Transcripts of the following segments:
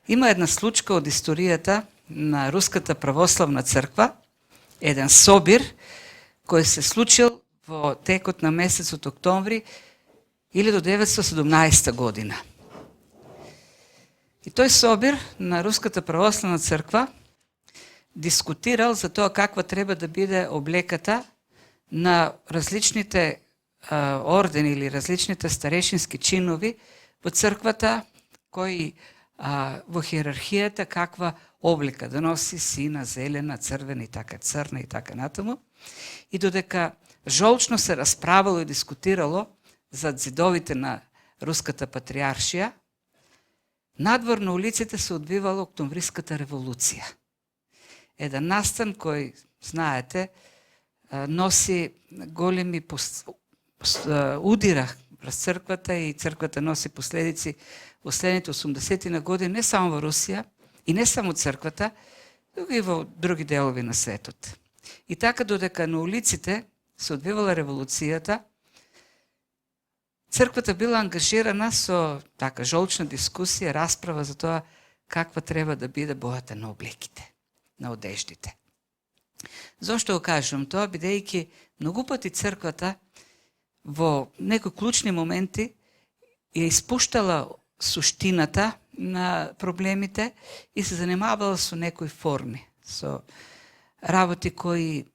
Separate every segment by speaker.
Speaker 1: Има една случка од историјата на Руската православна црква, еден собир кој се случил во текот на месецот октомври 1917 година. И тој собир на Руската православна црква дискутирал за тоа каква треба да биде облеката на различните ордени или различните старешински чинови во црквата, кои во хиерархијата каква облека да носи, сина, зелена, црвена и така, црна и така натаму. И додека жолчно се расправало и дискутирало зад зидовите на Руската патриаршија, надвор на улиците се одвивала Октомвриската револуција. Еден настан кој, знаете, носи големи удира врз црквата и црквата носи последици во следните 80 на години, не само во Русија и не само црквата, туку и во други делови на светот. И така додека на улиците се одвивала револуцијата, црквата била ангажирана со така жолчна дискусија, расправа за тоа каква треба да биде бојата на облеките, на одеждите. Зошто го кажувам тоа? Бидејќи многу пати црквата во некои клучни моменти ја испуштала суштината на проблемите и се занимавала со некои форми, со работи кои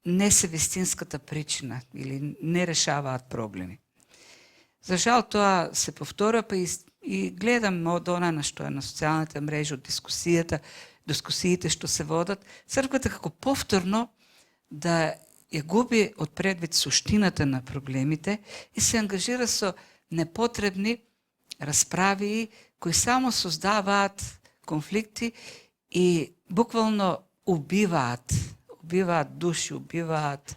Speaker 1: не се вистинската причина или не решаваат проблеми. За жал тоа се повторува, па и гледам од она на што е на социјалните мрежи, од дискусиите што се водат, црквата како повторно да ја губи од предвид суштината на проблемите и се ангажира со непотребни расправи кои само создаваат конфликти и буквално убиваат души, убиваат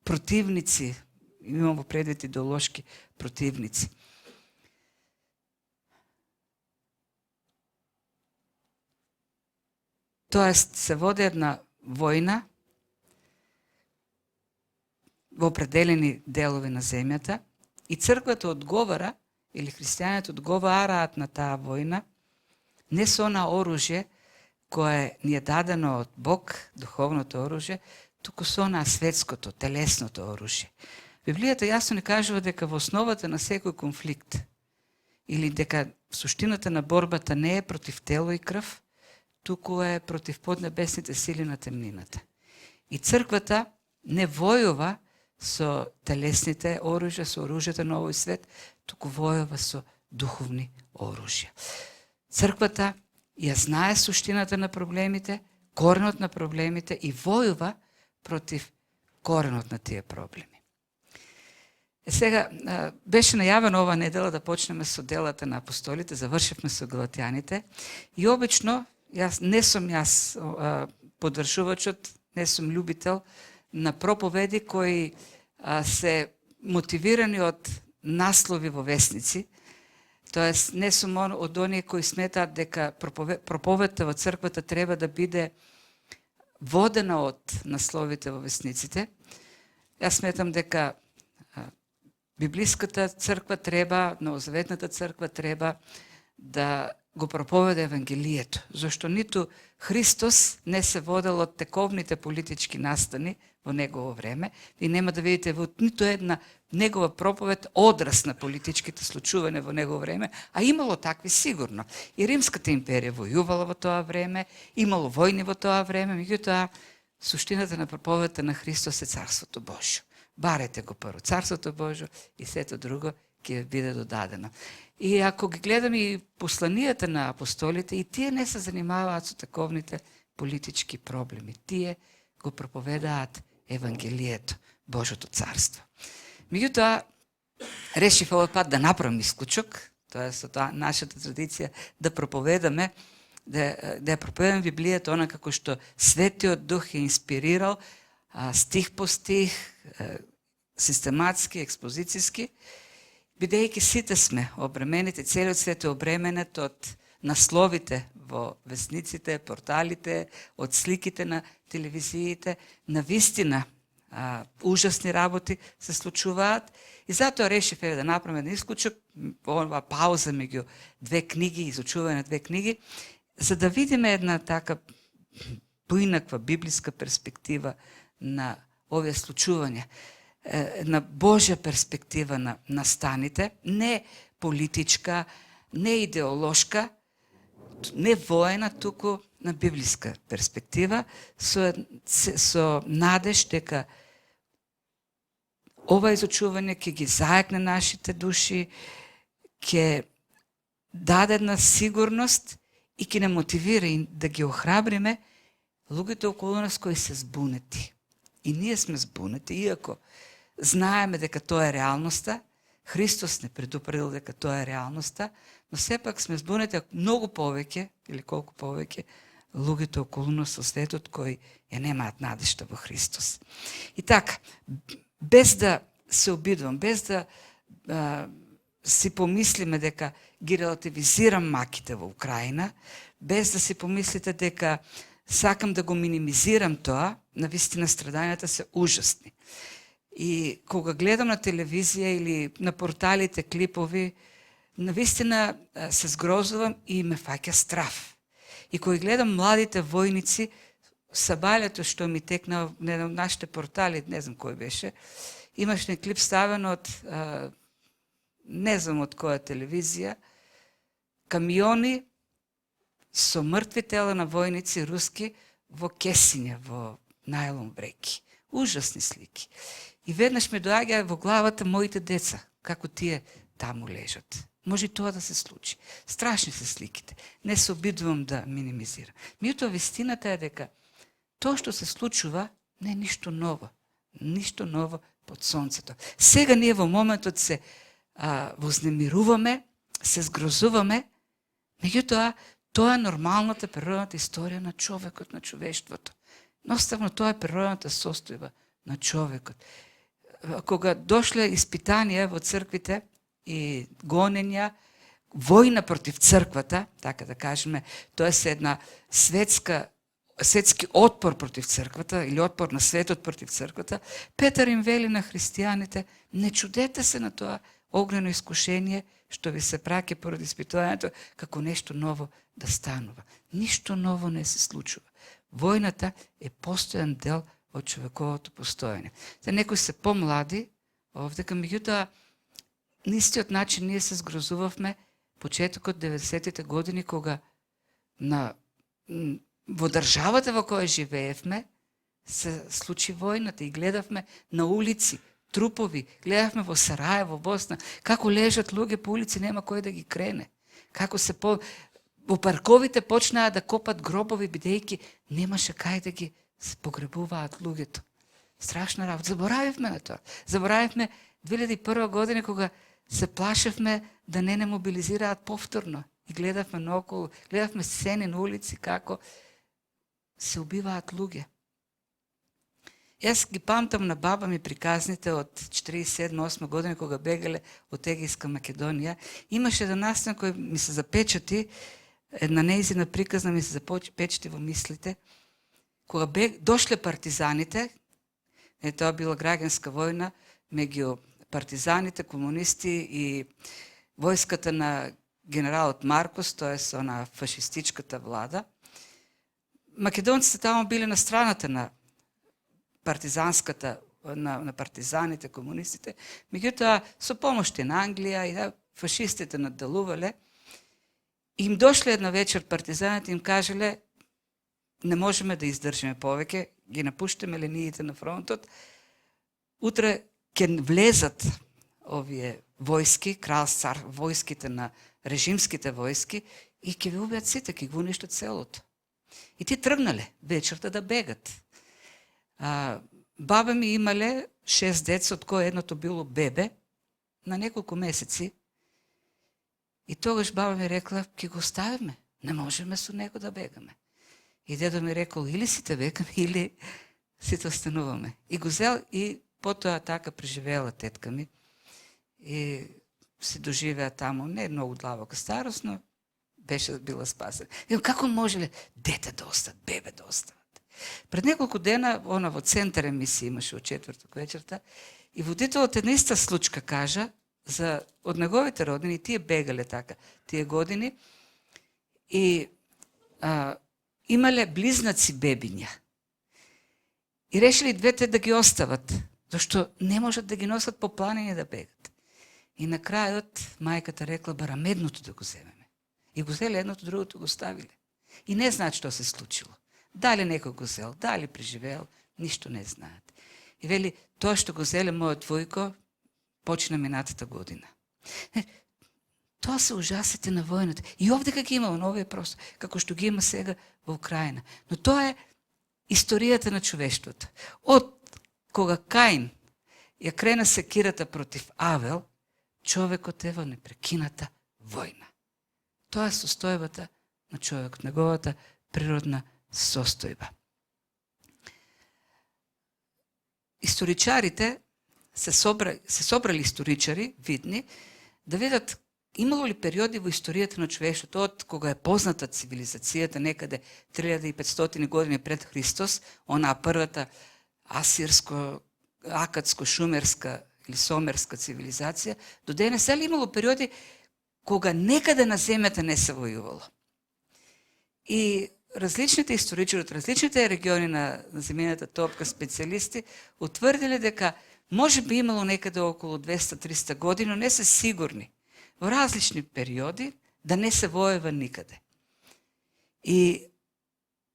Speaker 1: противници, имам во предвид идеолошки противници. Тоест се води една војна во определени делови на земјата и црквата одговара, или христијаните одговараат на таа војна, не со она оружје кое ни е дадено од Бог, духовното оружје, туку со она светското, телесното оружје. Библијата јасно ни кажува дека во основата на секој конфликт или дека суштината на борбата не е против тело и крв, туку е против поднебесните сили на темнината. И црквата не војува со телесните оружја, со оружјата на овој свет, туку војува со духовни оружја. Црквата ја знае суштината на проблемите, коренот на проблемите и војува против коренот на тие проблеми. Сега, беше најавено ова недела да почнеме со делата на апостолите, завршивме со Галатјаните и обично, не сум поддржувачот, не сум љубител на проповеди кои се мотивирани од наслови во весници, тоест не сум од оние кои сметаат дека проповедта во црквата треба да биде водена од насловите во весниците. Јас сметам дека библиската црква треба, новозаветната црква треба да го проповеда Евангелието, зашто ниту Христос не се водел од тековните политички настани во негово време. И нема да видите во ниту една негова проповед одраз на политичките случувања во негово време, а имало такви сигурно. И Римската империја војувала во тоа време, имало војни во тоа време, меѓутоа суштината на проповедта на Христос е Царството Божјо. Барете го прво Царството Божјо и сето друго ќе биде додадено. И ако ги гледаме и посланијата на апостолите, и тие не се занимаваат со таковните политички проблеми. Тие го проповедаат Евангелието, Божјото царство. Меѓутоа, решив овој пат да направам исклучок, тоа е со тоа нашата традиција да проповедаме, да проповедаме Библијата она како што Светиот Дух е инспирирал, стих по стих, систематски, експозициски, бидејќи сите сме обременети, целиот свет е обременет од насловите во весниците, порталите, од сликите на телевизиите, на вистина ужасни работи се случуваат. И затоа решив да направим еден исклучок, ова пауза меѓу две книги, изучување на две книги, за да видиме една така поинаква библиска перспектива на овие случувања, една Божја перспектива на станите, не политичка, не идеолошка, не воена, туку на библиска перспектива, со надеж дека ова изучување ќе ги заекне нашите души, ќе даде една сигурност и ќе не мотивира и да ги охрабриме луѓето околу нас кои се збунети. И ние сме збунети, иако знаеме дека тоа е реалноста, Христос не предупредил дека тоа е реалноста, но сепак сме збунети многу повеќе, или колку повеќе, луѓето околу нас со светот кои ја немаат надежта во Христос. И така, без да се обидувам, без да си помислиме дека ги релативизирам маките во Украина, без да си помислите дека сакам да го минимизирам тоа, навистина страдањата се ужасни. И кога гледам на телевизија или на порталите клипови, навистина се згрозувам и ме фаќа страф. И кога гледам младите војници, сабаљето што ми текна на нашите портали, не знам кој беше, имаше клип ставен од не знам од која телевизија, камиони со мртви тела на војници руски во кесиња, во најлон бреки. Ужасни слики. И веднаш ме доаѓа во главата моите деца, како тие таму лежат. Може тоа да се случи. Страшни се сликите. Не се обидувам да минимизирам. Меѓутоа вистината е дека тоа што се случува не е ништо ново. Ништо ново под сонцето. Сега ние во моментот се вознемируваме, се згрозуваме, меѓутоа тоа е нормалната природната историја на човекот, на човештвото. Наставно тоа е природната состојба на човекот. Кога дошле испитанија во црквите и гонења, војна против црквата, така да кажеме, тоа е една светски отпор против црквата или отпор на светот против црквата, Петар им вели на христијаните, не чудете се на тоа огнено искушение што ви се праќа поради испитувањето како нешто ново да станува. Ништо ново не се случува. Војната е постојан дел од човековото постојање. За некои се помлади, овдека, меѓутоа, на истиот начин ние се згрозувавме почетокот 90-тите години, кога во државата во која живеевме се случи војната и гледавме на улици трупови, гледавме во Сараево, Босна, како лежат луѓе по улици, нема кој да ги крене. Како се во парковите почнаа да копат гробови, бидејќи немаше кај да ги погребуваат луѓето. Страшна работа. Заборавивме на тоа. Заборавивме 2001 година кога се плашевме да не мобилизираат повторно. И гледавме наоколу, гледавме сцени на улици како се убиваат луѓе. Јас ги памтам на баба ми приказните од 47-8 година кога бегале од Егејска Македонија. Имаше еден настан кој ми се запечати, една неизина приказна ми се запечати во мислите. Кога дошле партизаните, тоа била граѓанска војна меѓу партизаните, комунисти и војската на генералот Маркос, тоест она фашистичката влада. Македонците таму биле на страната на партизанската, на партизаните, комунистите, меѓутоа со помошти на Англија и фашистите надделувале. Им дошле една вечер партизаните, им кажале, не можеме да издржиме повеќе, ги напуштаме линиите на фронтот, утре ќе влезат овие војски, крал цар, војските на режимските војски и ќе ви убијат сите, ќе го уништат селото. И ти тргнале вечерта да бегат. Баба ми имале 6 деца, од кои едното било бебе, на неколку месеци. И тогаш баба ми рекла, ќе го оставиме, не можеме со него да бегаме. И дедо ми рекол, или сите бегаме, или сите остануваме. И го зел и потоа така преживела тетка ми. И се доживеа таму, не многу длабока старост, но беше била спасена. И како можеле дете да остат, бебе да остават? Пред неколку дена, она во центар емисија имаше од четврток вечерта, и водителот една иста случка кажа за од неговите родини, тие бегале така тие години и имале близнаци бебиња. И решили двете да ги остават, зашто не можат да ги носат по планини да бегат. И на крајот мајката рекла, барам едното да го земеме. И го зеле едното, другото го ставиле. И не знаат што се случило. Дали некој го зел, дали преживеел, ништо не знаат. И вели, тоа што го зеле мојот војко, почна минатата година. Тоа се ужасите на војната. И овде како има на овие простор, како што ги има сега во Украина. Но тоа е историјата на човештвото. Од кога Каин ја крена секирата против Авел, човекот е во непрекината војна. Тоа е состојбата на човекот, неговата природна состојба. Историчарите се собрали историчари, видни, да видат имало ли периоди во историјата на човештвото од кога е позната цивилизацијата некаде 3500 години пред Христос, она првата асирско, акадско, шумерска или сомерска цивилизација, до денес ли имало периоди кога некаде на земјата не се војувало. И различните историчари од различните региони на земјината топка, специјалисти, утврдиле дека може би имало некаде околу 200-300 години, но не се сигурни во различни периоди да не се воева никаде. И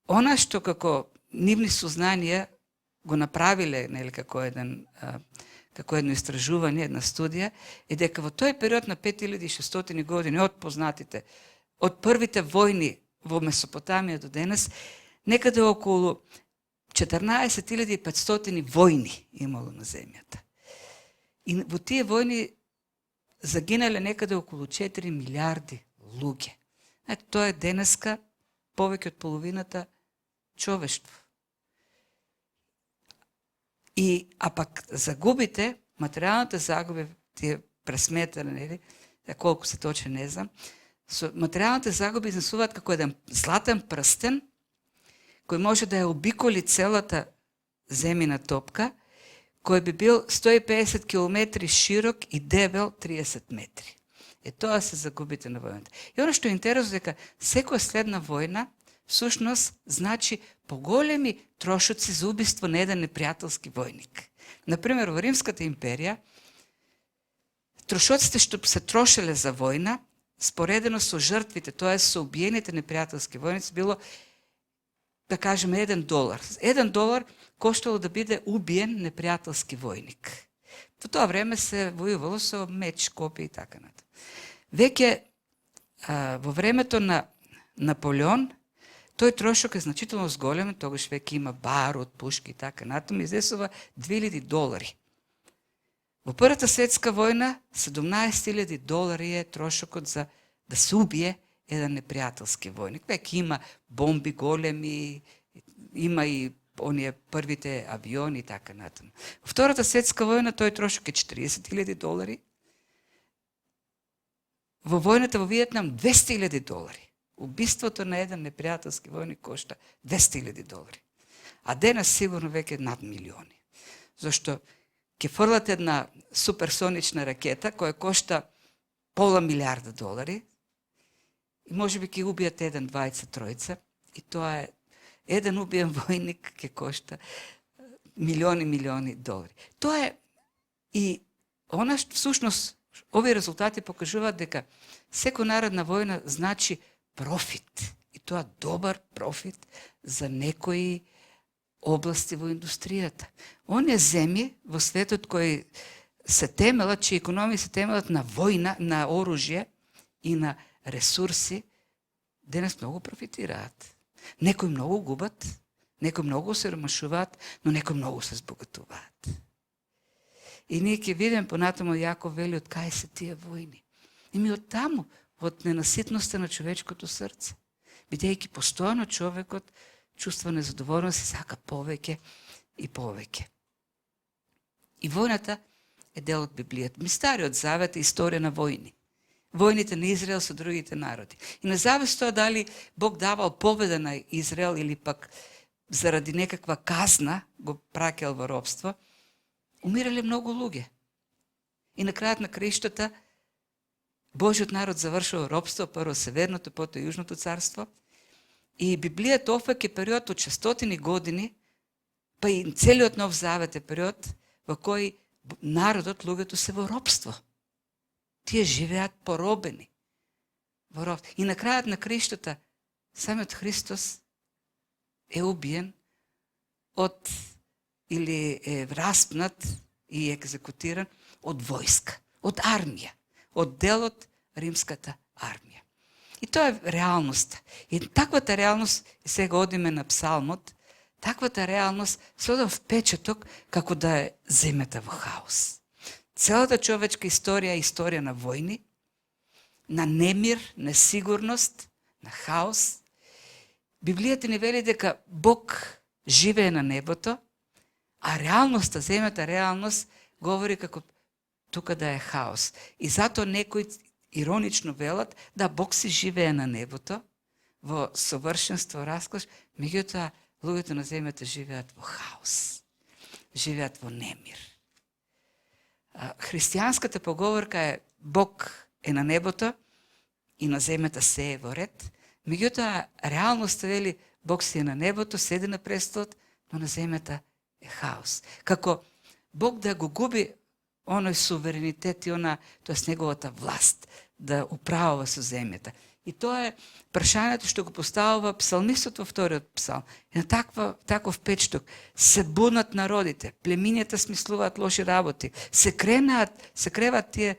Speaker 1: она што како нивни сознанија го направиле, нели, како едно истражување, една студија, е дека во тој период на 5600 години од познатите, од првите војни во Месопотамија до денес, некаде околу 14500 војни имало на земјата. И во тие војни загинале некаде околу 4 милиарди луѓе. Тоа е денеска повеќе од половината човештво. А пак загубите, материјалните загуби, тие пресметане, нели, колку се точно не знам, материјалните загуби изнесуваат како еден златен прстен, кој може да ја обиколи целата земјина топка, кој би бил 150 км широк и дебел 30 метри. Тоа се загубите на војната. И оно што е интересно дека секоја следна војна всушност значи поголеми трошоци за убиство на еден непријателски војник. Например, во Римската империја, трошоците што се трошеле за војна, споредено со жртвите, тоа со убиените непријателски војници, било, да кажеме, $1. $1 коштало да биде убиен непријателски војник. Во тоа време се војувало со меч, копија и така натаму. Веќе во времето на Наполеон, тој трошок е значително зголемен, тогаш веќе има барут, пушки и така натаму, изнесува $2000. Во Првата светска војна $17,000 е трошокот за да се убие еден непријателски војник. Веќе има бомби големи, има и оние првите авиони и така натаму. Во Втората светска војна тој трошок е $40,000. Во војната во Виетнам $200,000. Убиството на еден непријателски војник кошта $200,000. А денес сигурно веќе над милиони. Зашто ќе фрлат една суперсонична ракета која кошта $500,000,000 и може би ќе убијат еден, двајца, тројца, и тоа е еден убиен војник ќе кошта милиони долари. Тоа е и она што всушност овие резултати покажуваат дека секоја наредна војна значи профит, и тоа добар профит за некои области во индустријата. Оние земји во светот кои се темелат, чии економии се темелат на војна, на оружје и на ресурси, денес многу профитираат. Некои многу губат, некои многу се ромашуваат, но некои многу се збогатуваат. И ние ќе видим понатаму Јаков вели од кај се тие војни. И ми од таму, од ненаситноста на човечкото срце. Бидејќи постојано човекот чувства незадоволност и сака повеќе и повеќе. И војната е дел од Библијата. Ми Стариот Завет е историја на војни. Војните на Израел со другите народи. И независно тоа дали Бог давал победа на Израел или пак заради некаква казна го праќал во робство, умирале многу луѓе. И на крајот на краиштата Божиот народ завршува робство, прво Северното, потоа Јужното царство. И Библијата офаќа период од 600 години, па и целиот Нов Завет е период во кој народот, луѓето се во робство. Тие живеат поробени во робство. И на крајот на краиштата самиот Христос е убиен или е распнат и екзекутиран од војска, од армија, од дел од римската армија. И тоа е реалноста. И таквата реалност, сега одиме на псалмот, таквата реалност се ода впечаток како да е земјата во хаос. Целата човечка историја е историја на војни, на немир, на сигурност, на хаос. Библијата ни вели дека Бог живее на небото, а реалноста, земјата реалност, говори како тука да е хаос. И затоа некои иронично велат да Бог си живее на небото, во совршенство, раскош, меѓутоа луѓето на земјата живеат во хаос, живеат во немир. Христијанската поговорка е Бог е на небото и на земјата се е во ред, меѓутоа реалноста вели Бог си е на небото, седи на престолот, но на земјата е хаос. Како Бог да го губи оној суверенитет и тоест неговата власт да управува со земјата. И тоа е прашањето што го поставува псалмистот во вториот псалм. И на таков печток се бунат народите, племињата смислуваат лоши работи, се креваат тие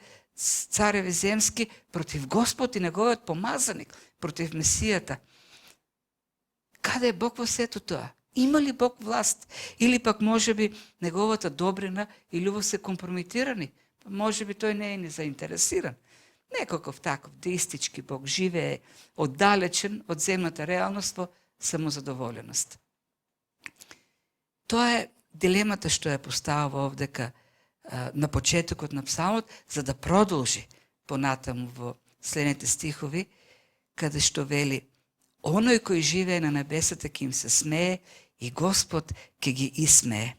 Speaker 1: цареви земски против Господ и неговиот помазаник, против Месијата. Каде е Бог во сето тоа? Има ли Бог власт? Или пак може би неговата добрина и љубов се компрометирани? Може би тој не е ни заинтересиран. Некаков таков деистички Бог живее оддалечен од земната реалност во самозадоволеност. Тоа е дилемата што ја поставува овдека на почетокот на псалмот, за да продолжи понатаму во следните стихови, каде што вели: оној кој живее на небесата ќе им се смее и Господ ќе ги исмее.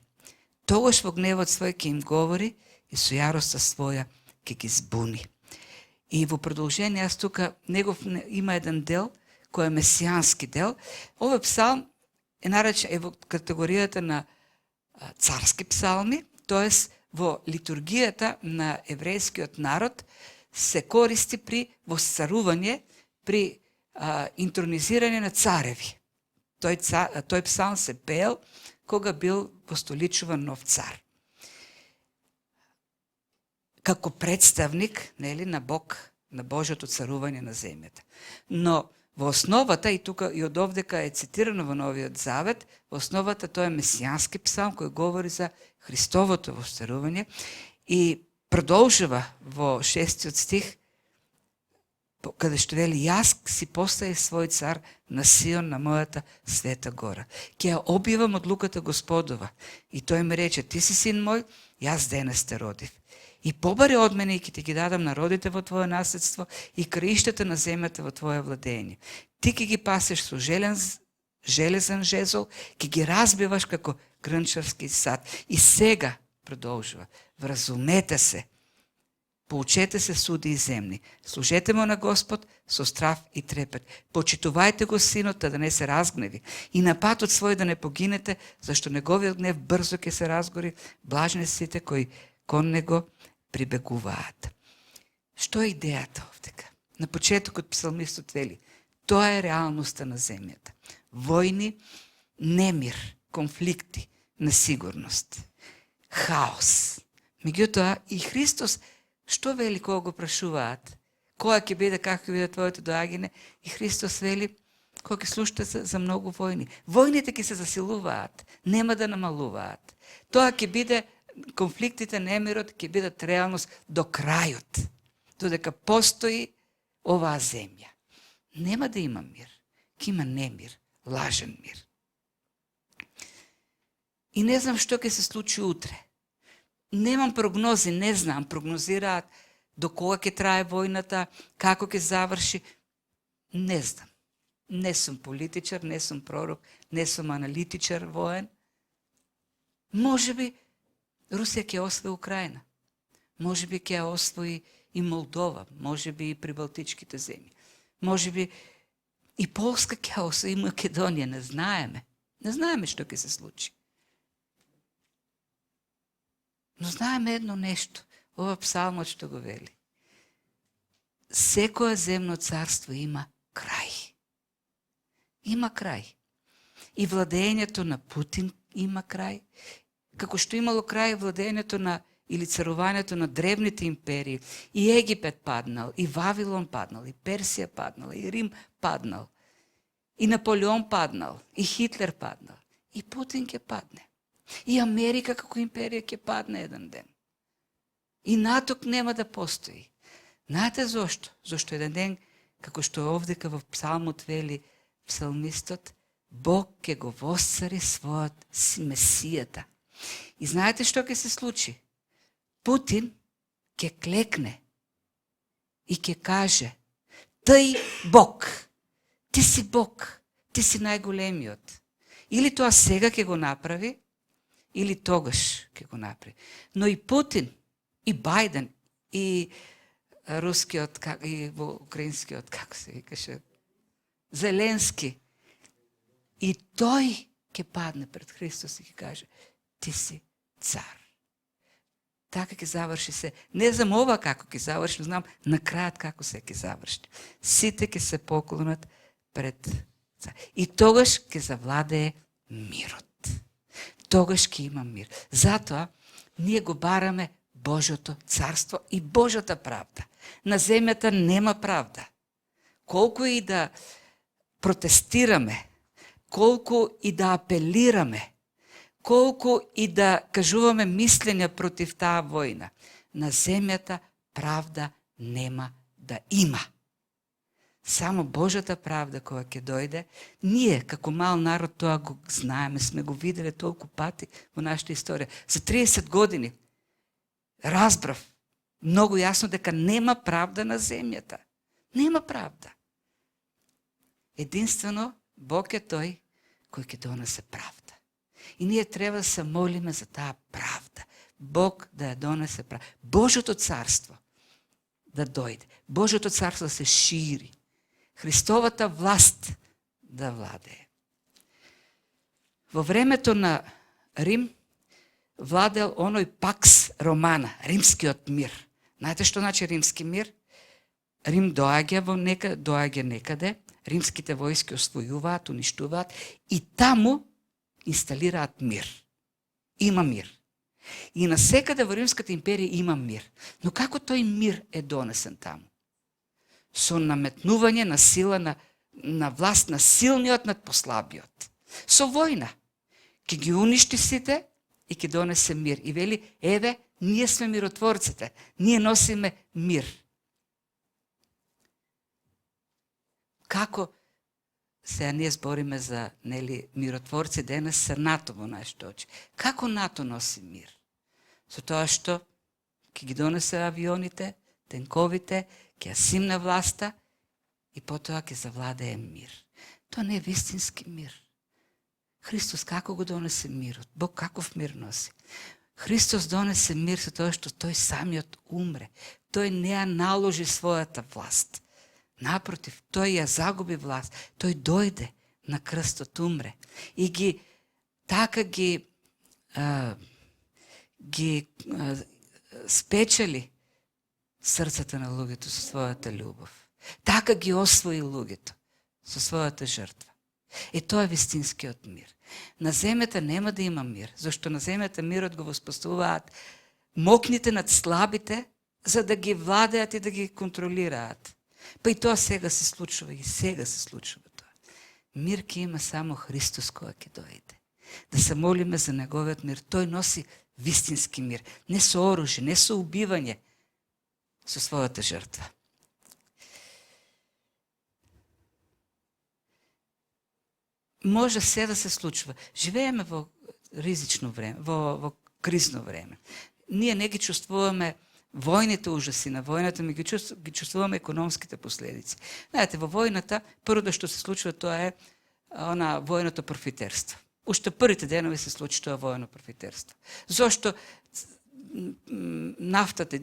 Speaker 1: Тогаш во гневот свој ќе им говори и со јароста своја ќе ги збуни. И во продолжение, аз тука има еден дел кој е месијански дел. Овој псалм е наречен во категоријата на царски псалми, тоест во литургијата на еврејскиот народ се користи при восцарување, при интронизирање на цареви. Тој псалм се пеел кога бил постоличуван нов цар. Како представник, нели, на Бог, на Божјото царување на земјата. Но во основата, и тука и од овдека е цитирано во Новиот Завет, во основата тоа е месијански псалм кој говори за Христовото воцарување и продолжува во 6 стих, каде што вели: јас си поставив свој цар на Сион, на мојата света гора. Ќе ја објавам одлуката Господова. И тој ми рече: ти си син мој, јас денес те родив. И побари од мене и ќе ти ги дадам народите во твое наследство и краиштата на земјата во твое владење. Ти ќе ги пасеш со железен жезол, ќе ги разбиваш како грнчарски сад. И сега, продолжува, вразумете се, поучете се суди и земни, служете му на Господ со страв и трепет. Почитувајте го синот да не се разгневи и на патот свој да не погинете, зашто неговиот гнев брзо ќе се разгори, блажни сите кои кон него прибегуваат. Што е идејата овдека? На почетокот псалмистот вели: тоа е реалноста на земјата. Војни, немир, конфликти, несигурност, хаос. Меѓутоа и Христос што вели кога го прашуваат? Која ќе биде, како ќе биде твоето доаѓање? И Христос вели: кога ќе слушате за многу војни. Војните ќе се засилуваат, нема да намалуваат. Тоа ќе биде, конфликтите, немирот ќе бидат реалност до крајот, додека постои оваа земја. Нема да има мир, ќе има немир, лажен мир. И не знам што ќе се случи утре. Немам прогнози, не знам, прогнозираат до кога ќе трае војната, како ќе заврши, не знам. Не сум политичар, не сум пророк, не сум аналитичар воен. Може би Русија ќе освои Украина. Може би ќе освои и Молдова, може би и прибалтичките земји. Може би и Полска ќе освои, и Македонија, не знаеме. Не знаеме што ќе се случи. Но знаеме едно нешто, ова псалмот што го вели. Секое земно царство има крај. Има крај. И владењето на Путин има крај. Како што имало крај владењето на или царувањето на древните империи. И Египет паднал, и Вавилон паднал, и Персија паднала, и Рим паднал, и Наполеон паднал, и Хитлер паднал. И Путин ќе падне. И Америка како империја ќе падне еден ден. И НАТО нема да постои. Знаете зошто? Зошто еден ден, како што овдека во псалмот вели псалмистот, Бог ќе го восцари својот Месијата. И знаете што ќе се случи? Путин ќе клекне и ќе каже: Тъй Бог, ти си Бог, ти си најголемиот. Или тоа сега ќе го направи, или тогаш ќе го направи. Но и Путин, и Бајден, и рускиот, и во украинскиот, како се викаше, Зеленски, и тој ќе падне пред Христос и ќе каже: ти си цар. Така ќе заврши се. Не знам ова како ќе заврши, знам на крајот како се ќе заврши. Сите ќе се поклонат пред цар. И тогаш ќе завладее мирот. Тогаш ќе има мир. Затоа ние го бараме Божјото царство и Божјата правда. На земјата нема правда. Колку и да протестираме, колку и да апелираме, колку и да кажуваме мислења против таа војна, на земјата правда нема да има. Само Божјата правда која ќе дојде, ние како мал народ тоа го знаеме, сме го виделе толку пати во нашата историја. За 30 години разбрав многу јасно дека нема правда на земјата. Нема правда. Единствено Бог е тој кој ќе донесе правда. И ние треба да се молиме за таа правда. Бог да ја донесе правда. Божјото царство да дојде. Божјото царство да се шири. Христовата власт да владее. Во времето на Рим владел оној пакс романа, римскиот мир. Знаете што значи римски мир? Рим доаѓа некаде, римските војски освојуваат, уништуваат и таму инсталираат мир. Има мир. И насекаде во Римската империја има мир. Но како тој мир е донесен таму? Со наметнување на сила на власт на силниот над послабиот. Со војна. Ке ги уништи сите и ке донесе мир. И вели, еве, ние сме миротворците. Ние носиме мир. Како сега ние збориме за миротворци денес се НАТО во нашите очи. Како НАТО носи мир? Со тоа што ќе ги донесе авионите, тенковите, ќе ја симне власта и потоа ќе завладее мир. Тоа не е вистински мир. Христос како го донесе мирот? Бог каков мир носи? Христос донесе мир со тоа што тој самиот умре. Тој не ја наложи својата власт. Напротив, тој ја загуби власт. Тој дојде на крстот, умре. И ги спечели срцата на луѓето со својата љубов. Така ги освои луѓето со својата жртва. И тоа е вистинскиот мир. На земјата нема да има мир, зашто на земјата мирот го воспоставуваат мокните над слабите, за да ги владеат и да ги контролираат. Па и тоа сега се случува, и сега се случува тоа. Мир ќе има само Христос која ќе дојде. Да се молиме за неговиот мир. Тој носи вистински мир. Не со оружје, не со убивање, со својата жртва. Може се да се случува. Живееме во ризично време, во кризно време. Ние не ги чувствуваме војните ужаси на војната, ми ги чувствуваме економските последици. Знаете, во војната, првото што се случува, тоа е војното профитерство. Уште првите денови се случи тоа војно профитерство. Зошто нафтата,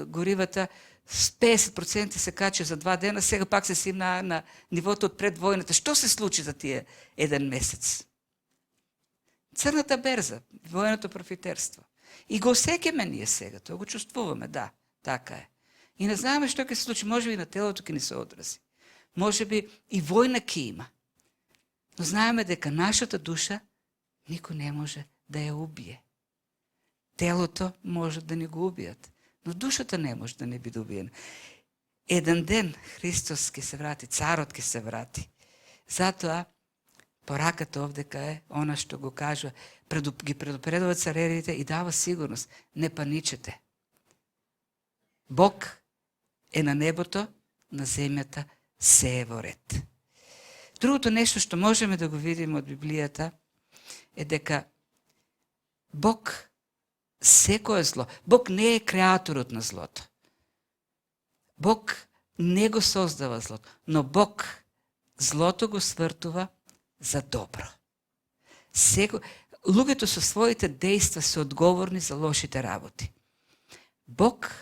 Speaker 1: горивата, с 50% се кача за 2 дена, сега пак се симна на нивото од пред војната. Што се случи за тие 1 месец? Црната берза, војното профитерство. И го осеќаме ние сега, тоа го чувствуваме, да, така е. И не знаеме што ќе се случи, може би на телото ќе ни се одрази. Може би и војна ќе има. Но знаеме дека нашата душа никој не може да ја убие. Телото може да ни го убијат, но душата не може да не биде убиена. Еден ден Христос ќе се врати, царот ќе се врати. Затоа пораката овдека е она што го кажува, ги предупредува царевите и дава сигурност. Не паничете. Бог е на небото, на земјата се е во ред. Другото нешто што можеме да го видиме од Библијата е дека Бог секое зло, Бог не е креаторот на злото. Бог не го создава злото, но Бог злото го свртува за добро. Луѓето со своите дејства се одговорни за лошите работи. Бог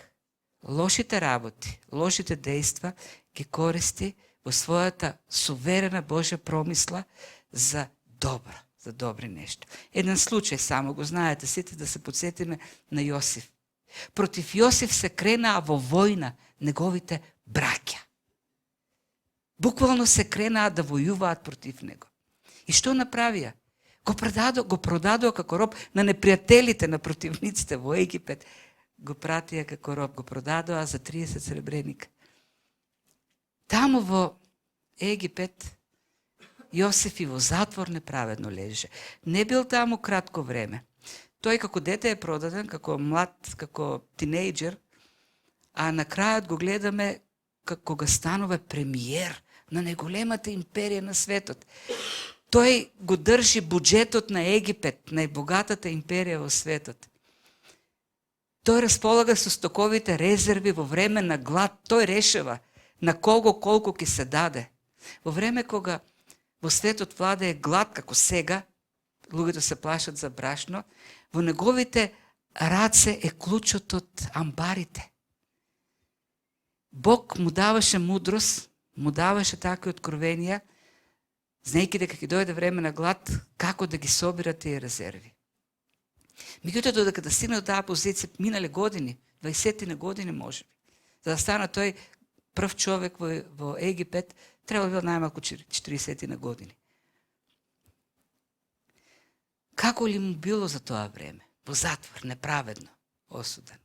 Speaker 1: лошите работи, лошите дејства ги користи во својата суверена Божја промисла за добро, за добри нешто. Еден случај само го знаете, сите да се подсетиме на Јосиф. Против Јосиф се кренаа во војна неговите браќа. Буквално се кренаа да војуваат против него. И што направија? Го продадоа како роб на непријателите, на противниците во Египет. Го пратија како роб, го продадоа за 30 сребреника. Таму во Египет Јосиф и во затвор неправедно лежеше. Не бил таму кратко време. Тој како дете е продаден, како млад, како тинејџер, а на крајот го гледаме кога станува премиер на најголемата империја на светот. Тој го држи буџетот на Египет, најбогатата империја во светот. Тој располага со стоковите резерви во време на глад. Тој решава на кого колку ќе се даде. Во време кога во светот владее глад, како сега, луѓето се плашат за брашно, во неговите раце е клучот од амбарите. Бог му даваше мудрост, му даваше такви откровенија, знаејќи дека ќе дојде време на глад, како да ги собира тие резерви. Меѓутоа, додека да стигне до таа позиција, минале години, 20 години можеби. За да стана тој прв човек во Египет, треба бил најмалку 40 години. Како ли му било за тоа време? Во затвор, неправедно осуден.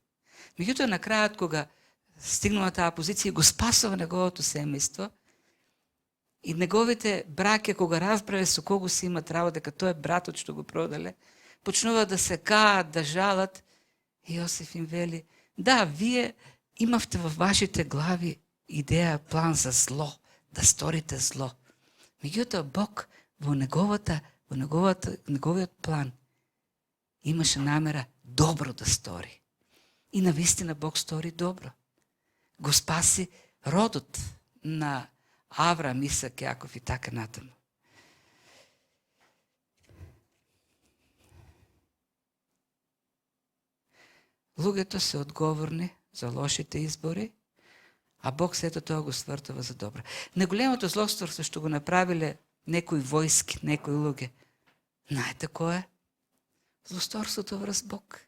Speaker 1: Меѓутоа, на крајот, кога стигнува таа позиција, го спасува неговото семејство и неговите браќа, кога разбраве со кого си имат работа, дека тој е братот што го продале, почнуваат да се каат, да жалат. И Јосиф им вели, да, вие имавте во вашите глави идеја, план за зло, да сторите зло. Меѓутоа, Бог во неговиот план имаше намера добро да стори. И навистина Бог стори добро. Го спаси родот на Аврам, Исак, Јаков и така натаму. Луѓето се одговорни за лошите избори, а Бог сето тоа го свртува за добро. Неголемото злосторство што го направиле некои војски, некои луѓе, знаете кој е? Злосторството врз Бог.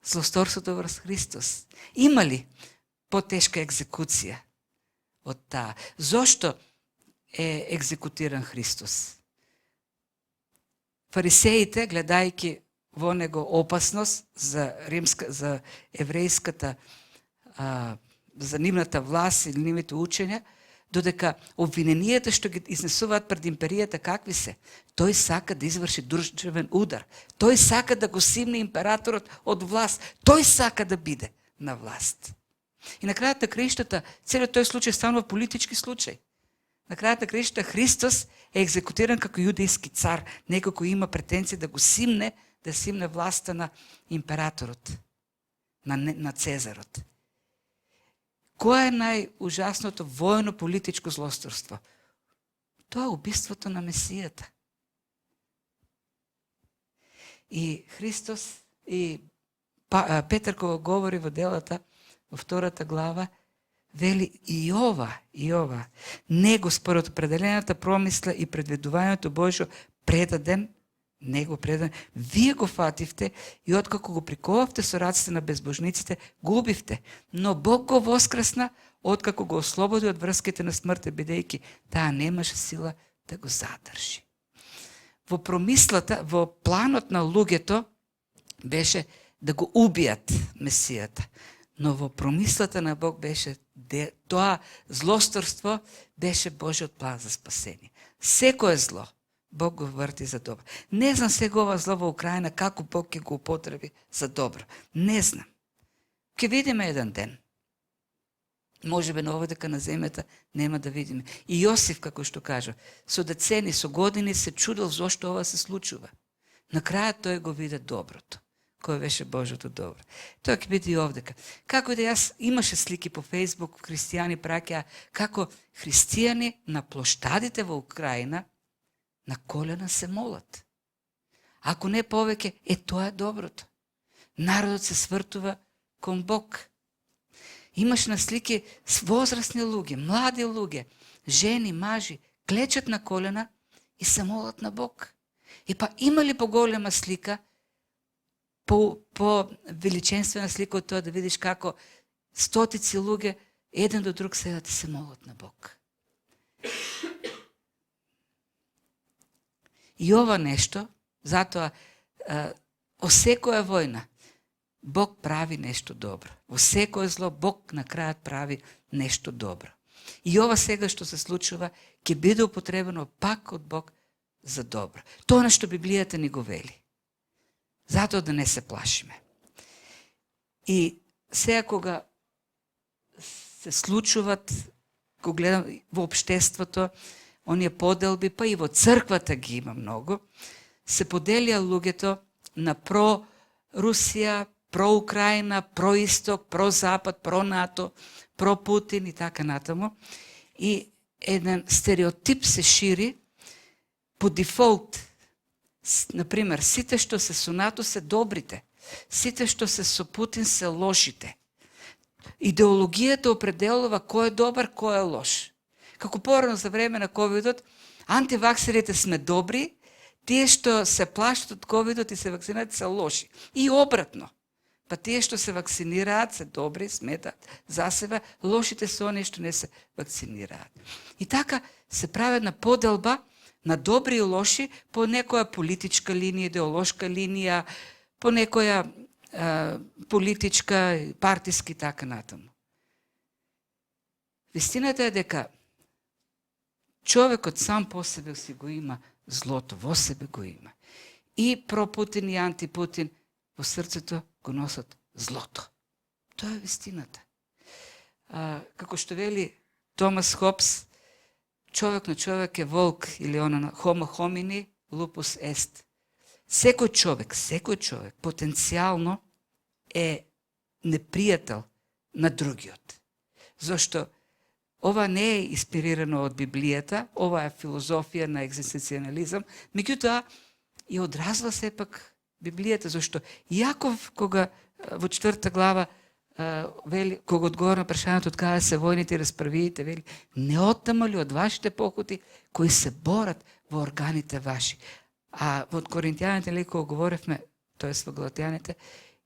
Speaker 1: Злосторството врз Христос. Има ли потешка екзекуција од таа? Зошто е екзекутиран Христос? Фарисеите, гледајќи во него опасност за еврејската, за нивната власт и нивните учења, додека обвиненијата што ги изнесуваат пред империјата какви се? Тој сака да изврши друштвен удар. Тој сака да го симне императорот од власт. Тој сака да биде на власт. И на крајот на краиштата, целиот тој случај станува политички случај. На крајот на краиштата Христос е екзекутиран како јудејски цар, некој кој има претенција да го симне, да симне власта на императорот. на Цезарот. Кое е најужасното војно-политичко злосторство? Тоа е убиството на Месијата. И Христос, и Петар кога говори во делата, во 2 глава, вели и ова, него според определената промисла и предвидувањето Божјо предаден, вие го фативте и откако го приковавте со раците на безбожниците, го убивте. Но Бог го воскресна, откако го ослободи од врските на смртта, бидејќи таа немаше сила да го задржи. Во промислата, во планот на луѓето беше да го убијат Месијата. Но во промислата на Бог беше тоа злосторство беше Божјиот план за спасение. Секое зло Бог го врти за добро. Не знам сега ова зло во Украина како Бог ќе го употреби за добро. Не знам. Ќе видиме еден ден. Можеби на овдека на земјата нема да видиме. И Јосиф, како што кажа, со децени, со години се чудел зошто ова се случува. На крајот тој го виде доброто, кој беше Божјото добро. Тоа ќе биде и овдека. Како да јас имаше слики по Фејсбук, христијани праќаа како христијани на плоштадите во Украина на колена се молат. Ако не повеќе, тоа е доброто. Народот се свртува кон Бог. Имаш на слики с возрастни луѓе, млади луѓе, жени, мажи, клечат на колена и се молат на Бог. И па има ли поголема слика, по величенствена слика од тоа да видиш како стотици луѓе еден до друг седат и се молат на Бог. И ова нешто, затоа о секоја војна Бог прави нешто добро. Во секое зло Бог на крајот прави нешто добро. И ова сега што се случува ќе биде употребено пак од Бог за добро. Тоа што Библијата ни го вели. Затоа да не се плашиме. И сега кога се случуват, кога гледам во општеството, оние поделби, па и во црквата ги има многу, се поделија луѓето на про-Русија, про-Украина, про-Исток, про-Запад, про-НАТО, про-Путин и така натаму. И еден стереотип се шири по дефолт. Например, сите што се со НАТО се добрите, сите што се со Путин се лошите. Идеологијата определува кој е добар, кој е лош. Како порано за време на ковидот, антиваксерите сме добри, тие што се плашат од ковидот и се вакцинираат се лоши. И обратно. Па тие што се вакцинираат се добри, сметат за себе, лошите се оние што не се вакцинираат. И така се прави една поделба на добри и лоши по некоја политичка линија, идеолошка линија, по некоја политичка, партиски и така натаму. Вистината е дека човекот сам по себе си го има злото, во себе го има. И про-Путин и анти-Путин во срцето го носат злото. Тоа е вистината. Како што вели Томас Хобс, човек на човек е волк или она homo homini lupus est. Секој човек потенцијално е непријател на другиот. Зошто ова не е инспирирано од Библијата, ова е филозофија на екзистенцијализам, меѓутоа и одразва сепак Библијата, зашто Јаков, кога во 4 глава вели, кога одговора на прашањето од каде се војните и расправиите, вели, не оттама ли од вашите похоти кои се борат во органите ваши. А во Коринтијаните, кога говоревме, тоест во Галатјаните,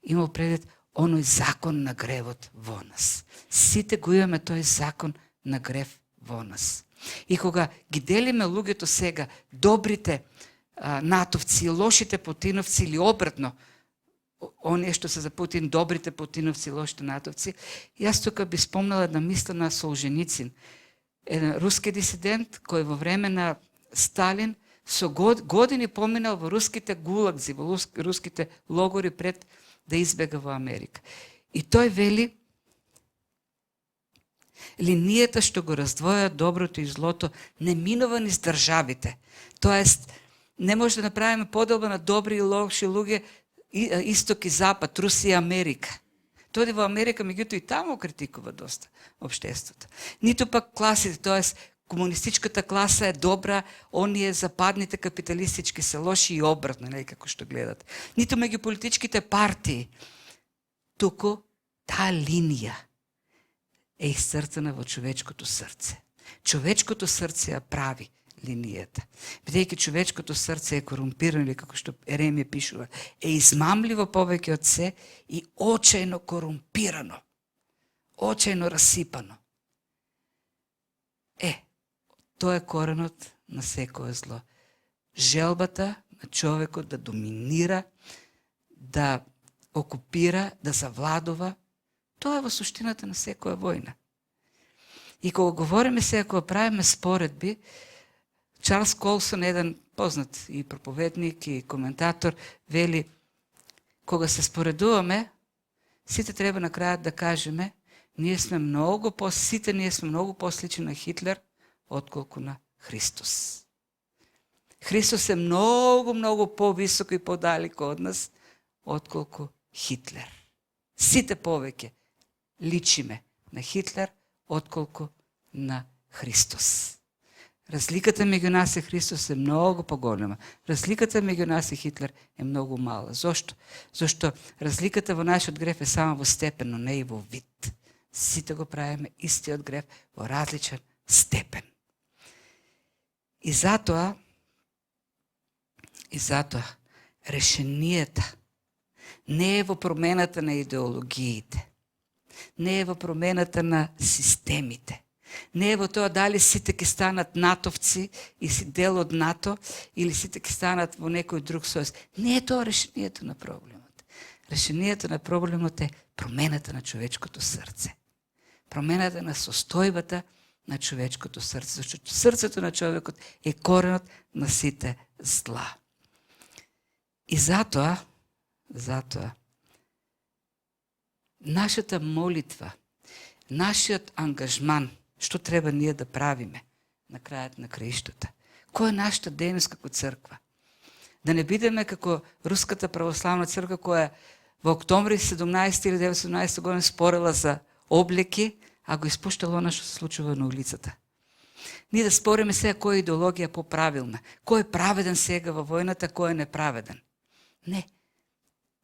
Speaker 1: имал предвид оној закон на гревот во нас. Сите го имаме тој закон на грев во нас. И кога ги делиме луѓето сега, добрите натовци, лошите путиновци или обратно, оние што се за Путин, добрите путиновци, лошите натовци, јас тука би спомнала една мисла на Солженицин, еден руски дисидент кој во време на Сталин со години поминал во руските гулагзи, во руските логори пред да избега во Америка. И тој вели, линијата што го раздвоја доброто и злото не минува низ државите. Тоест, не може да направиме поделба на добри и лоши луѓе, Исток и Запад, Русија и Америка. Тоди во Америка, меѓутоа и таму критикува доста општеството. Ниту пак класите, тоест комунистичката класа е добра, оние западните капиталистички се лоши и обратно, нели како што гледат. Ниту меѓу политичките партии, туку таа линија е исцртана во човечкото срце. Човечкото срце ја прави линијата. Бидејќи човечкото срце е корумпирано, или како што Еремија пишува, е измамливо повеќе од се и очајно корумпирано, очајно расипано. Тоа е коренот на секое зло. Желбата на човекот да доминира, да окупира, да завладува, тоа е во суштината на секоја војна. И кога говориме сега, кога правиме споредби, Чарлс Колсон, еден познат и проповедник и коментатор, вели, кога се споредуваме, сите треба на крајот да кажеме, сите ние сме многу послични на Хитлер, отколку на Христос. Христос е многу, многу повисоко и подалеко од нас, отколку Хитлер. Сите повеќе личиме на Хитлер, отколку на Христос. Разликата меѓу нас и Христос е многу поголема. Разликата меѓу нас и Хитлер е многу мала. Зошто? Зошто разликата во нашиот греф е само во степен, но не и во вид. Сите го правиме истиот греф во различен степен. И затоа решенијата не е во промената на идеологиите, не е во промената на системите, не е во тоа дали сите ќе станат натовци и си дел од НАТО или сите ќе станат во некој друг сојуз. Не е тоа решението на проблемот. Решението на проблемот е промената на човечкото срце. Промената на состојбата на човечкото срце. Зашто срцето на човекот е коренот на сите зла. И затоа, нашата молитва, нашиот ангажман, што треба ние да правиме на крајот на краиштата? Која е нашата дејност како црква? Да не бидеме како Руската православна црква која во октомври 1917 година спорела за облеки, а го испуштало она што се случува на улицата. Ние да спориме сега која идеологија е поправилна, кој е праведен сега во војната, кој е неправеден. Не.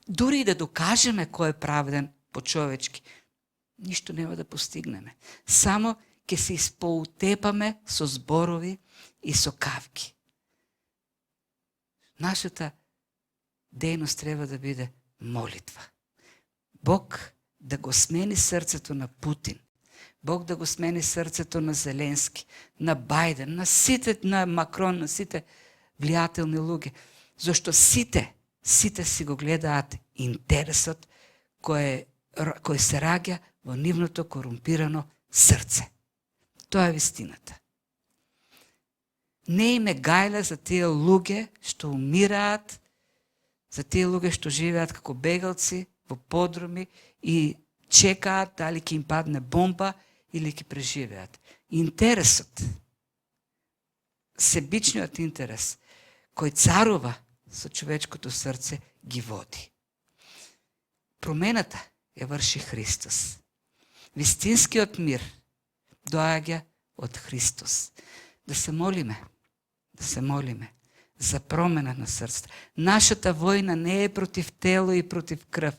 Speaker 1: Дури и да докажеме кој е праведен по-човечки, ништо нема да постигнеме. Само ќе се испоутепаме со зборови и со кавки. Нашата дејност треба да биде молитва. Бог да го смени срцето на Путин, Бог да го смени срцето на Зеленски, на Бајден, на Макрон, на сите влијателни луѓе. Зашто сите си го гледаат интересот кој се раѓа во нивното корумпирано срце. Тоа е вистината. Не име гајле за тие луѓе што умираат, за тие луѓе што живеат како бегалци во подруми и чекаат дали ќе им падне бомба или ќе преживеат. Интересот, себичниот интерес, кој царува со човечкото срце, ги води. Промената ја врши Христос. Вистинскиот мир доаѓа од Христос. Да се молиме за промена на срцето. Нашата војна не е против тело и против крв.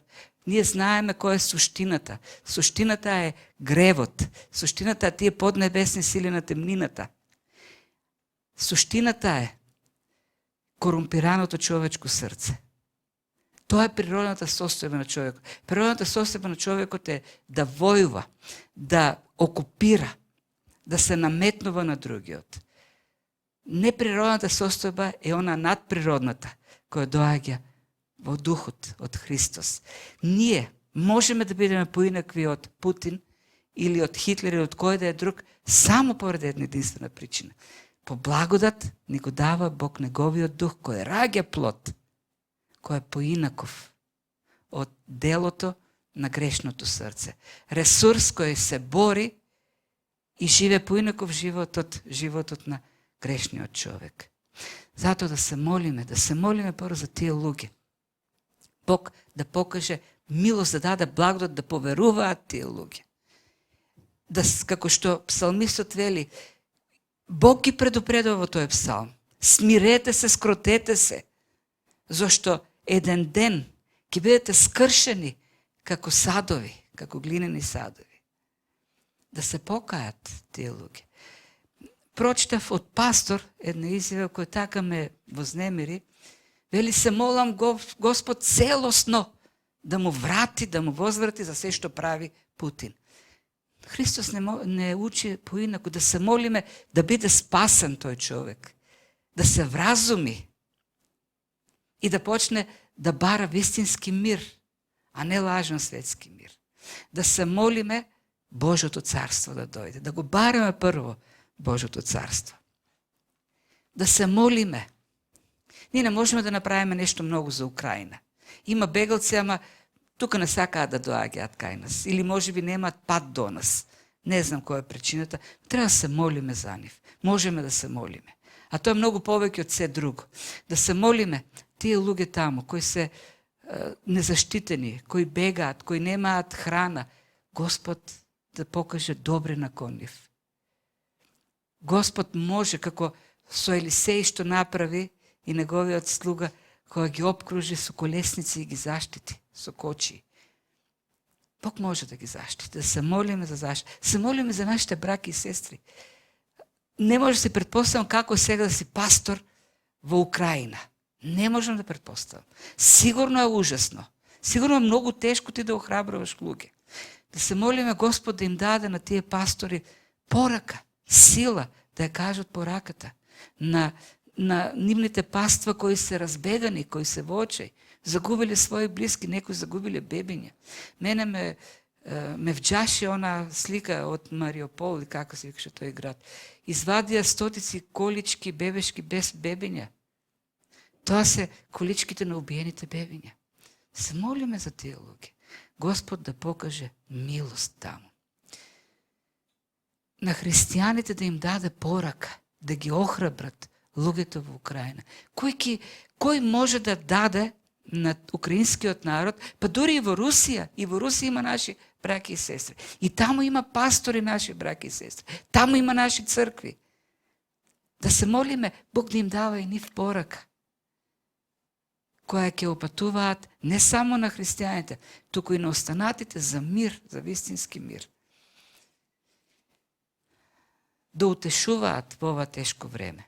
Speaker 1: Ние знаеме која е суштината. Суштината е гревот. Суштината е тие поднебесни сили на темнината. Суштината е корумпираното човечко срце. Тоа е природната состојба на човекот. Природната состојба на човекот е да војува, да окупира, да се наметнува на другиот. Неприродната состојба е она надприродната, која доаѓа во духот од Христос. Ние можеме да бидеме поинакви од Путин или од Хитлер или од кој да е друг само поради една единствена причина. По благодат ни го дава Бог неговиот дух кој раѓа плод, кој е поинаков од делото на грешното срце. Ресурс кој се бори и живе поинаков животот на грешниот човек. Затоа да се молиме прво за тие луѓе. Бог да покаже милост, да даде благодат да поверуваат тие луѓе. Да, како што псалмистот вели, Бог ги предупредува во тој псалм. Смирете се, скротете се, зашто еден ден ќе бидете скршени како садови, како глинени садови. Да се покајат тие луѓе. Прочитав од пастор една изјава која така ме вознемири. Вели, се молам Господ целосно да му врати, да му возврати за се што прави Путин. Христос не учи поинаку да се молиме да биде спасен тој човек, да се вразуми и да почне да бара вистински мир, а не лажен светски мир. Да се молиме Божото царство да дојде, да го бараме прво Божото царство. Да се молиме. Ние не можеме да направиме нешто многу за Украина. Има бегалци, ама тука не сакаат да доаѓаат кај нас. Или може би немаат пат до нас. Не знам која е причината. Треба да се молиме за нив. Можеме да се молиме. А тоа е многу повеќе од се друго. Да се молиме тие луѓе таму, кои се незаштитени, кои бегаат, кои немаат храна. Господ да покаже добрина кон нив. Господ може, како со Елисеј што направи и неговиот слуга, кога ги обкружи со колесници и ги заштити со кочи. Бог може да ги заштити, да се молиме за заштита. Се молиме за нашите браки и сестри. Не може да си предпоставам како сега да си пастор во Украина. Не можам да предпоставам. Сигурно е ужасно. Сигурно е многу тешко ти да охрабруваш луѓе. Да се молиме Господ да им даде на тие пастори порака, сила да ја кажат пораката на нивните паства кои се разбегани, кои се во очај, загубили своји блиски, некои загубили бебиња. Мене ме вџаши она слика од Мариупол, како се викаше тој град. Извадија стотици колички бебешки без бебиња. Тоа се количките на убиените бебиња. Се молиме за тие луѓе. Господ да покаже милост таму. На христијаните да им даде порака, да ги охрабрат луѓето во Украина. Кој може да даде на украинскиот народ, па дури и во Русија. И во Русија има наши браки и сестри. И таму има пастори наши браки и сестри. Таму има наши цркви. Да се молиме, Бог да им дава и нив порака, која ќе опатуваат не само на христијаните, туку и на останатите за мир, за вистински мир. Да утешуваат во ова тешко време.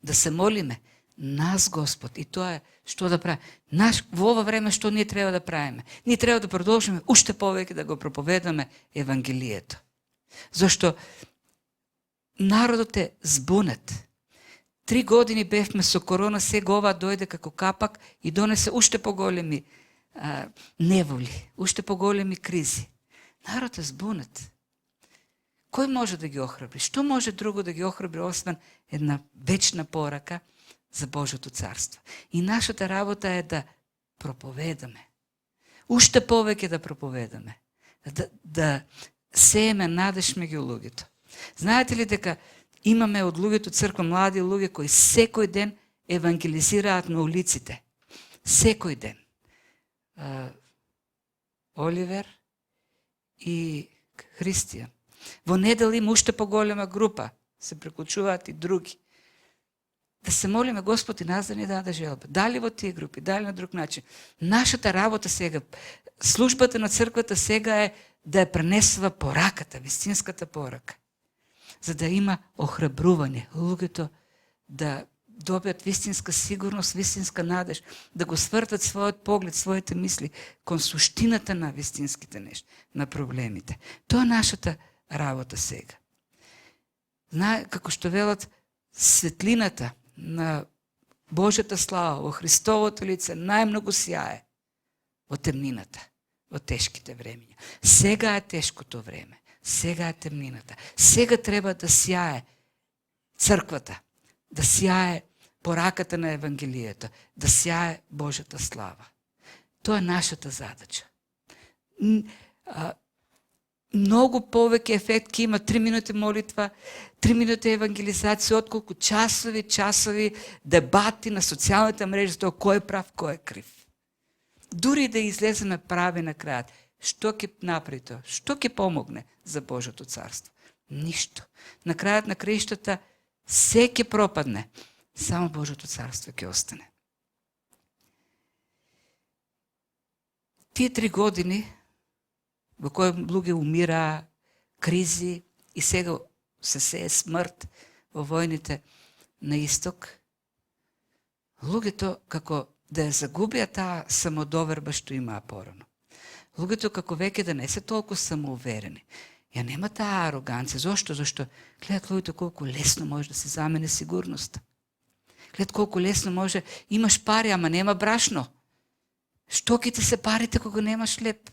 Speaker 1: Да се молиме нас Господ, и тоа е што да правиме. Во ова време што ние треба да правиме? Ние треба да продолжиме уште повеќе да го проповедаме Евангелието. Зашто народот е збунет. 3 години бевме со корона, сега ова дојде како капак и донесе уште поголеми неволи, уште поголеми кризи. Народ е збунет. Кој може да ги охрабри? Што може друго да ги охрабри, освен една вечна порака за Божото царство? И нашата работа е да проповедаме. Уште повеќе да проповедаме. Да сееме надеж меѓу луѓето. Знаете ли дека имаме од луѓето црква млади луѓе кои секој ден евангелизираат на улиците? Секој ден. Оливер и Христијан. Во недела има уште поголема група, се приклучуваат и други. Да се молиме Господ и нас да ни даде желба. Дали во тие групи, дали на друг начин. Нашата работа сега, службата на црквата сега е да ја пренесува пораката, вистинската порака. За да има охрабрување, луѓето да добијат вистинска сигурност, вистинска надеж, да го свртат својот поглед, своите мисли кон суштината на вистинските нешта, на проблемите. Тоа е нашата работа сега. Како што велат, светлината на Божјата слава во Христовото лице најмногу сјае во темнината, во тешките времења. Сега е тешкото време. Сега е темнината. Сега треба да сјае црквата, да сјае пораката на Евангелието, да сјае Божјата слава. Тоа е нашата задача. Многу повеќе ефект ќе има 3 минути молитва, 3 минути евангелизација, отколку часови дебати на социјалните мрежи за тоа кој е прав, кој е крив. дури да излеземе прави на крајот, што ќе направи тоа? Што ќе помогне за Божјото царство? Ништо. На крајот на краиштата се ќе пропадне, само Божјото царство ќе остане. Тие 3 години во кои луѓе умираа, кризи и сега се сее смрт во војните на исток, луѓето како да ја загубија таа самодоверба што имаа порано. Луѓето како веќе да не се толку самоуверени. Ја нема таа ароганција. Зошто? Зашто гледат луѓето колку лесно може да се замени сигурноста. Гледат колку лесно може, имаш пари, ама нема брашно. Што ќе ти се парите кога немаш леп?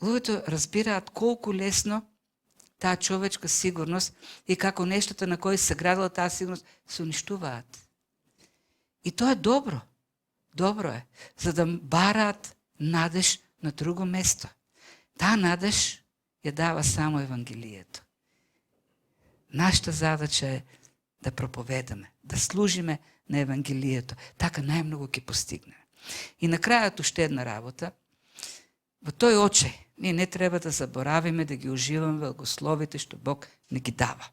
Speaker 1: Луѓето разбираат колку лесно таа човечка сигурност и како нештото на кои се градила таа сигурност се уништуваат. И тоа е добро. Добро е, за да бараат надеж на друго место. Таа надеж ја дава само Евангелието. Нашата задача е да проповедаме, да служиме на Евангелието. Така најмногу ќе постигнеме. И на крајот уште една работа. Во тој очај ние не треба да заборавиме да ги уживаме благословите што Бог не ги дава.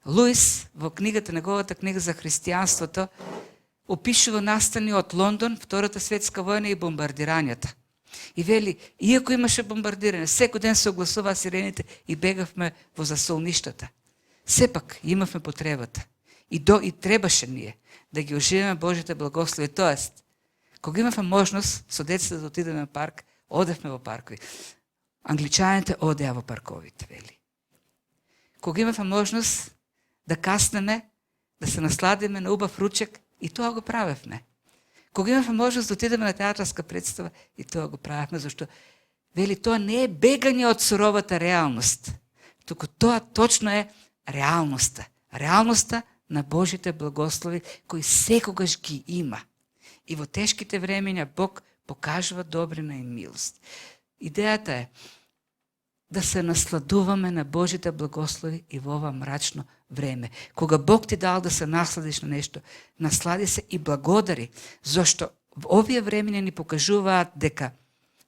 Speaker 1: Луис во книгата, неговата книга за христијанството, опишува настани од Лондон, Втората светска војна и бомбардирањата. И вели, иако имаше бомбардирање, секој ден се огласуваа сирените и бегавме во засолништата. Сепак имавме потребата. И требаше ние да ги уживаме Божите благослови. Тоест, кога имавме можност со децата да отидеме на парк, одевме во паркови. Англичаните одеа во парковите, вели. Кога имавме можност да каснеме, да се насладиме на убав ручек, и тоа го правевме. Кога имавме можност да отидеме на театарска представа, и тоа го правевме, зашто вели тоа не е бегање од суровата реалност, туку тоа точно е реалноста. Реалноста на Божите благослови кои секогаш ги има. И во тешките времења Бог покажува добрина и милост. Идејата е да се насладуваме на Божите благослови и во ова мрачно време. Кога Бог ти дал да се насладиш на нешто, наслади се и благодари, зашто овие времења ни покажуваат дека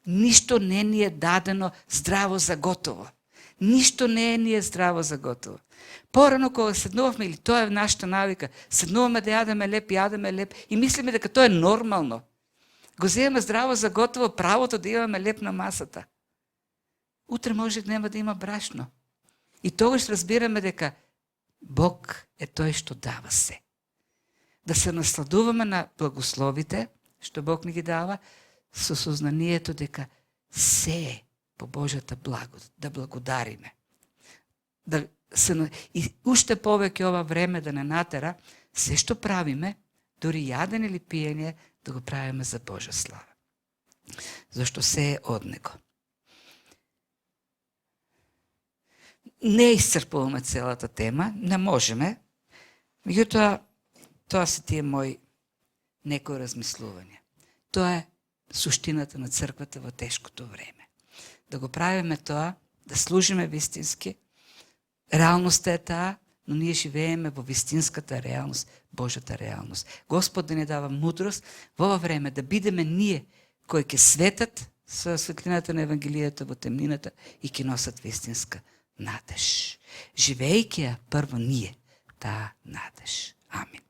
Speaker 1: ништо не ни е дадено здраво за готово. Ништо не ни е здраво за готово. Порано кога седнувавме, или тоа е нашата навика, седнуваме да јадеме леп и мислиме дека тоа е нормално. Го земеме здраво за готово правото да имаме леп на масата. Утре може нема да има брашно. И тогаш разбираме дека Бог е тој што дава се. Да се насладуваме на благословите, што Бог ни ги дава, со сознанието дека се е по Божјата благодат, да благодариме. И уште повеќе ова време да не натера, се што правиме, дури јадење или пиење, да го правиме за Божја слава. Зашто се е од Него. Не исцрпуваме целата тема, не можеме, меѓутоа, тоа се тие мои некои размислувања. Тоа е суштината на црквата во тешкото време. Да го правиме тоа, да служиме вистински. Реалноста е таа, но ние живееме во вистинската реалност, Божјата реалност. Господ да ни дава мудрост во ова време да бидеме ние кои ќе светат со светлината на Евангелието во темнината и ќе носат вистинска надеж. Живејќи ја прво ние таа надеж. Амин.